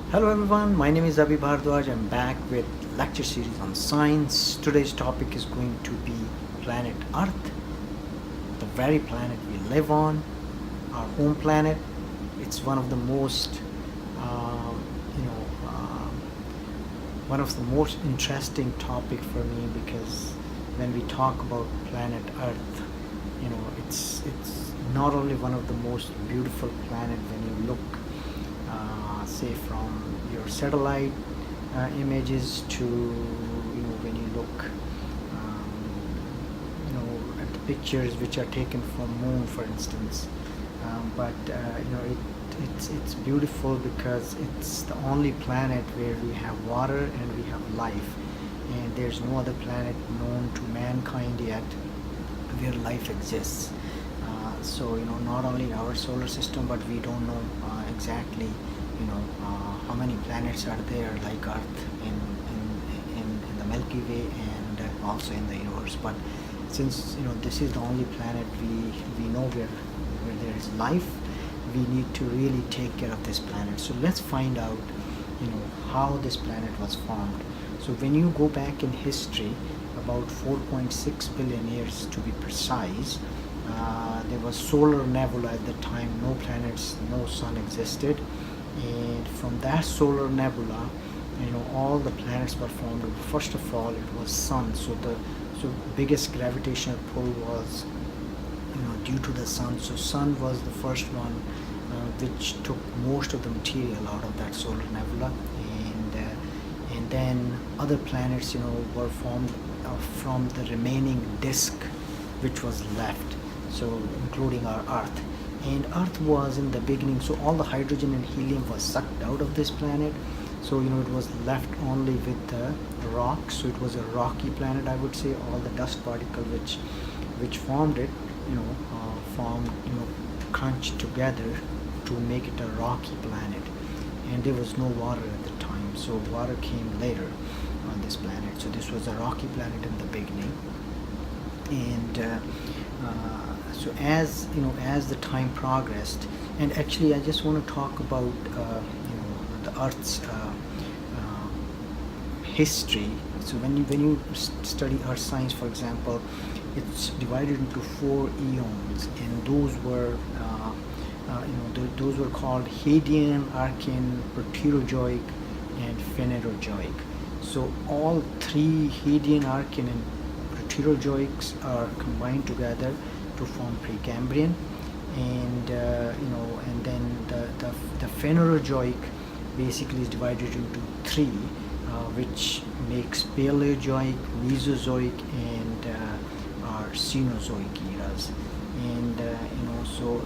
Hello everyone, my name is Abhi Bhardwaj. I'm back with lecture series on science. Today's topic is going to be planet Earth, the very planet we live on, our home planet. It's one of the most, um, you know, um, one of the most interesting topic for me because when we talk about planet Earth, it's not only one of the most beautiful planet when you look, say from your satellite images to when you look at the pictures which are taken from moon, for instance. But it's beautiful because it's the only planet where we have water and we have life, and there's no other planet known to mankind yet where life exists. So not only in our solar system, but we don't know exactly how many planets are there like Earth in the Milky Way and also in the universe. But since this is the only planet we know where there is life, we need to really take care of this planet. So let's find out how this planet was formed. So when you go back in history, about 4.6 billion years to be precise, there was solar nebula at the time. No planets, no sun existed, and from that solar nebula, all the planets were formed. First of all, it was sun. So biggest gravitational pull was due to the sun. So sun was the first one which took most of the material out of that solar nebula, and then other planets were formed from the remaining disk which was left, so including our Earth. And Earth was in the beginning, so all the hydrogen and helium was sucked out of this planet, so it was left only with the rock. So it was a rocky planet, I would say. All the dust particle which formed it formed crunched together to make it a rocky planet, and there was no water at the time, so water came later on this planet. So this was a rocky planet in the beginning, and so as the time progressed, and actually I just want to talk about the Earth's history. So when you study Earth science, for example, it's divided into 4 eons, and those were called Hadean, Archean, Proterozoic, and Phanerozoic. So all 3 Hadean, Archean, and Proterozoics are combined together to form Precambrian, and then the Phanerozoic basically is divided into 3, which makes Paleozoic, Mesozoic, and our Cenozoic eras. And so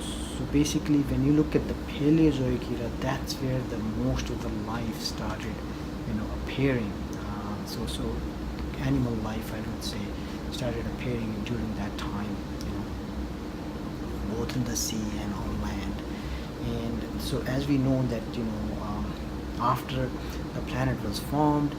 basically, when you look at the Paleozoic era, that's where the most of the life started appearing. So animal life, I would say, started appearing during that time, both in the sea and on land. And so as we know that after the planet was formed,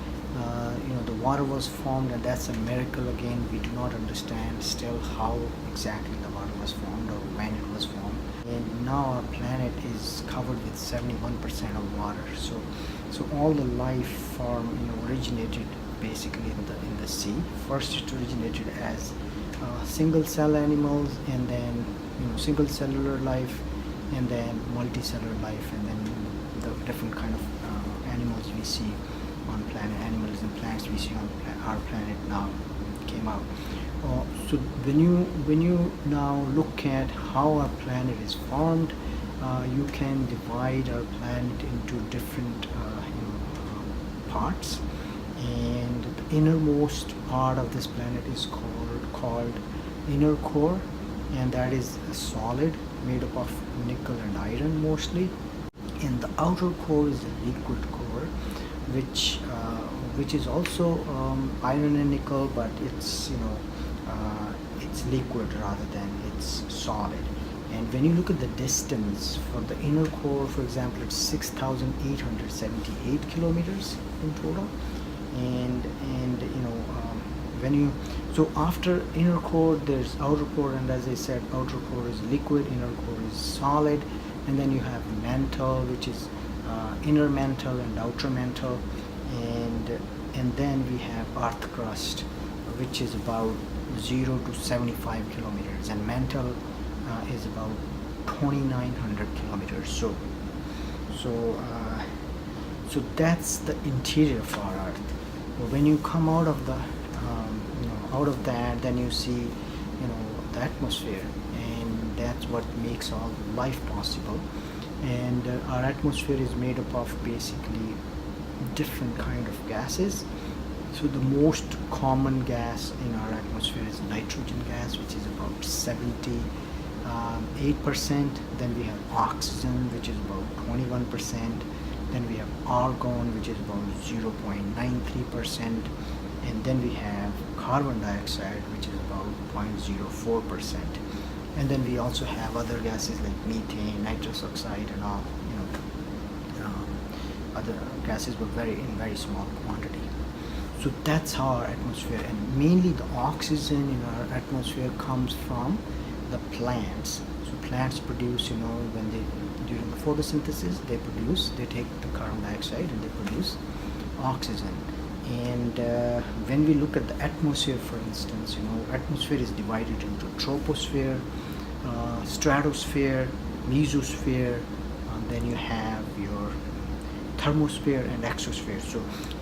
the water was formed, and that's a miracle. Again, we do not understand still how exactly the water was formed or when it was formed. And now our planet is covered with 71% of water. So all the life form originated basically in the sea. First, it originated as single cell animals, and then single cellular life, and then multicellular life, and then the different kind of animals we see on planet, animals and plants we see on our planet now came out. So when you now look at how our planet is formed, you can divide our planet into different parts, and the innermost part of this planet is called inner core, and that is solid, made up of nickel and iron mostly. And the outer core is the liquid core, which is also iron and nickel, but it's liquid rather than it's solid. And when you look at the distance for the inner core, for example, it's 6,878 kilometers in total. And when you so after inner core, there's outer core, and as I said, outer core is liquid, inner core is solid, and then you have mantle, which is inner mantle and outer mantle, and then we have earth crust, which is about 0 to 75 kilometers, and mantle is about 2900 kilometers. So so that's the interior of our earth. But when you come out of the out of that, then you see the atmosphere, and that's what makes all life possible. And our atmosphere is made up of basically different kind of gases. So the most common gas in our atmosphere is nitrogen gas, which is about 78%. Then we have oxygen, which is about 21%. Then we have argon, which is about 0.93%. And then we have carbon dioxide, which is about 0.04%. And then we also have other gases like methane, nitrous oxide, and all, other gases, but in very small quantity. So that's our atmosphere, and mainly the oxygen in our atmosphere comes from the plants. So plants produce, when they during the photosynthesis, they take the carbon dioxide and they produce oxygen. And when we look at the atmosphere, for instance, atmosphere is divided into troposphere, stratosphere, mesosphere, and then you have your thermosphere and exosphere. So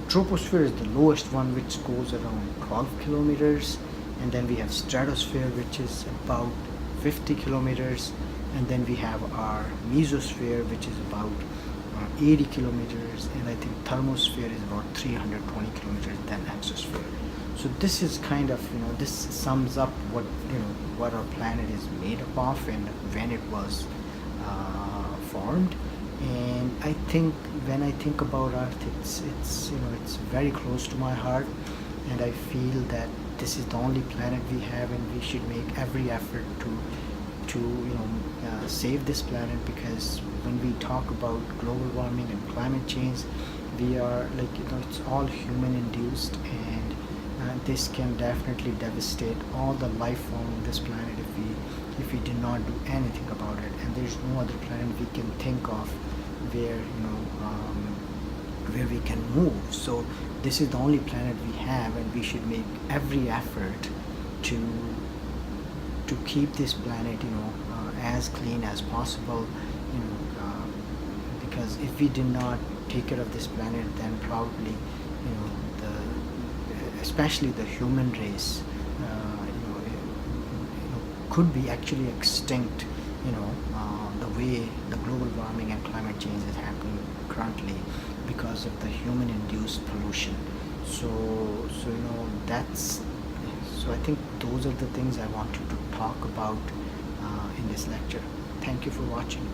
troposphere is the lowest one, which goes around 12 kilometers, and then we have stratosphere, which is about 50 kilometers, and then we have our mesosphere, which is about 80 kilometers, and I think thermosphere is about 320 kilometers, then exosphere. So this is kind of, this sums up what our planet is made up of and when it was formed. And I think when I think about Earth, it's very close to my heart, and I feel that this is the only planet we have, and we should make every effort to save this planet, because when we talk about global warming and climate change, we are it's all human induced, and this can definitely devastate all the life form on this planet if we do not do anything about it. And there's no other planet we can think of where we can move. So this is the only planet we have, and we should make every effort to keep this planet as clean as possible, because if we do not take care of this planet, then probably especially the human race could be actually extinct, the way the global warming and climate change is happening currently because of the human induced pollution. So I think those are the things I wanted to talk about in this lecture. Thank you for watching.